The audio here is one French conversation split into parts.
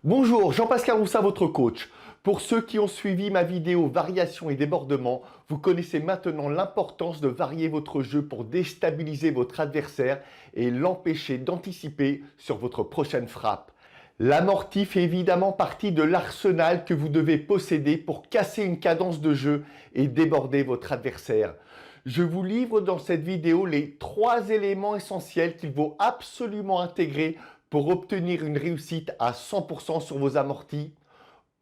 Bonjour, Jean-Pascal Roussat, votre coach. Pour ceux qui ont suivi ma vidéo Variation et débordement, vous connaissez maintenant l'importance de varier votre jeu pour déstabiliser votre adversaire et l'empêcher d'anticiper sur votre prochaine frappe. L'amorti fait évidemment partie de l'arsenal que vous devez posséder pour casser une cadence de jeu et déborder votre adversaire. Je vous livre dans cette vidéo les 3 éléments essentiels qu'il faut absolument intégrer pour obtenir une réussite à 100% sur vos amortis: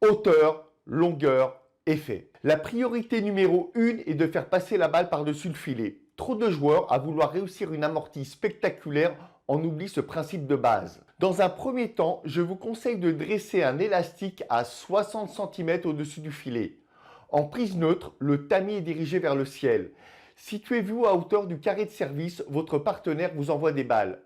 hauteur, longueur, effet. La priorité numéro 1 est de faire passer la balle par-dessus le filet. Trop de joueurs, à vouloir réussir une amortie spectaculaire, en oublient ce principe de base. Dans un premier temps, je vous conseille de dresser un élastique à 60 cm au-dessus du filet. En prise neutre, le tamis est dirigé vers le ciel. Situez-vous à hauteur du carré de service, votre partenaire vous envoie des balles.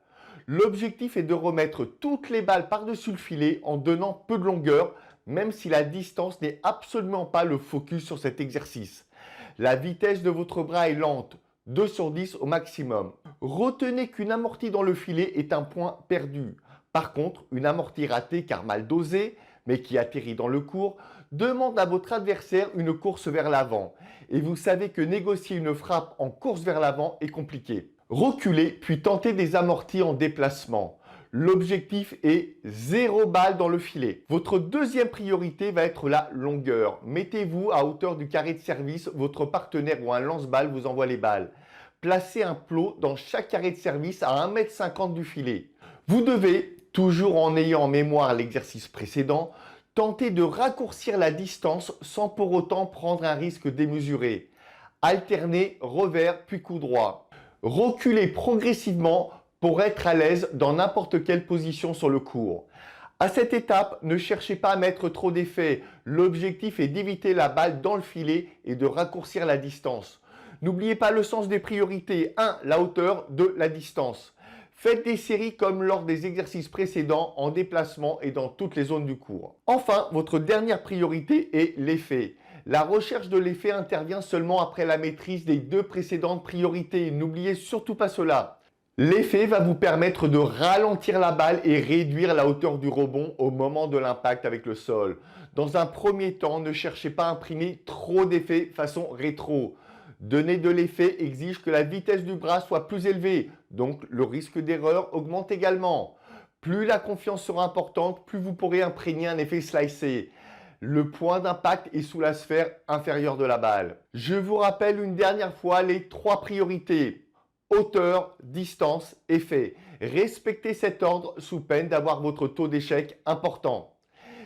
L'objectif est de remettre toutes les balles par-dessus le filet en donnant peu de longueur, même si la distance n'est absolument pas le focus sur cet exercice. La vitesse de votre bras est lente, 2 sur 10 au maximum. Retenez qu'une amortie dans le filet est un point perdu. Par contre, une amortie ratée car mal dosée, mais qui atterrit dans le court, demande à votre adversaire une course vers l'avant. Et vous savez que négocier une frappe en course vers l'avant est compliqué. Reculez puis tentez des amortis en déplacement. L'objectif est 0 balle dans le filet. Votre deuxième priorité va être la longueur. Mettez-vous à hauteur du carré de service, votre partenaire ou un lance-balle vous envoie les balles. Placez un plot dans chaque carré de service à 1,50 m du filet. Vous devez, toujours en ayant en mémoire l'exercice précédent, tenter de raccourcir la distance sans pour autant prendre un risque démesuré. Alternez revers puis coup droit. Reculez progressivement pour être à l'aise dans n'importe quelle position sur le court. À cette étape, ne cherchez pas à mettre trop d'effets. L'objectif est d'éviter la balle dans le filet et de raccourcir la distance. N'oubliez pas le sens des priorités. 1. La hauteur. 2. La distance. Faites des séries comme lors des exercices précédents en déplacement et dans toutes les zones du cours. Enfin, votre dernière priorité est l'effet. La recherche de l'effet intervient seulement après la maîtrise des 2 précédentes priorités. N'oubliez surtout pas cela. L'effet va vous permettre de ralentir la balle et réduire la hauteur du rebond au moment de l'impact avec le sol. Dans un premier temps, ne cherchez pas à imprimer trop d'effets façon rétro. Donner de l'effet exige que la vitesse du bras soit plus élevée, donc le risque d'erreur augmente également. Plus la confiance sera importante, plus vous pourrez imprégner un effet slicé. Le point d'impact est sous la sphère inférieure de la balle. Je vous rappelle une dernière fois les 3 priorités. Hauteur, distance, effet. Respectez cet ordre sous peine d'avoir votre taux d'échec important.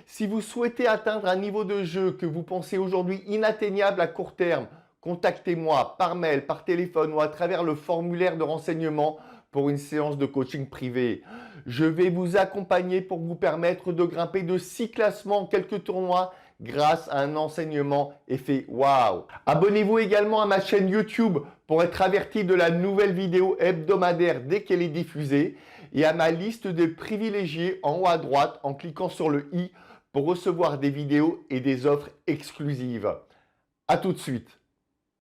Si vous souhaitez atteindre un niveau de jeu que vous pensez aujourd'hui inatteignable à court terme, contactez-moi par mail, par téléphone ou à travers le formulaire de renseignement pour une séance de coaching privé. Je vais vous accompagner pour vous permettre de grimper de 6 classements en quelques tournois grâce à un enseignement effet waouh. Abonnez-vous également à ma chaîne YouTube pour être averti de la nouvelle vidéo hebdomadaire dès qu'elle est diffusée et à ma liste de privilégiés en haut à droite en cliquant sur le i pour recevoir des vidéos et des offres exclusives. À tout de suite.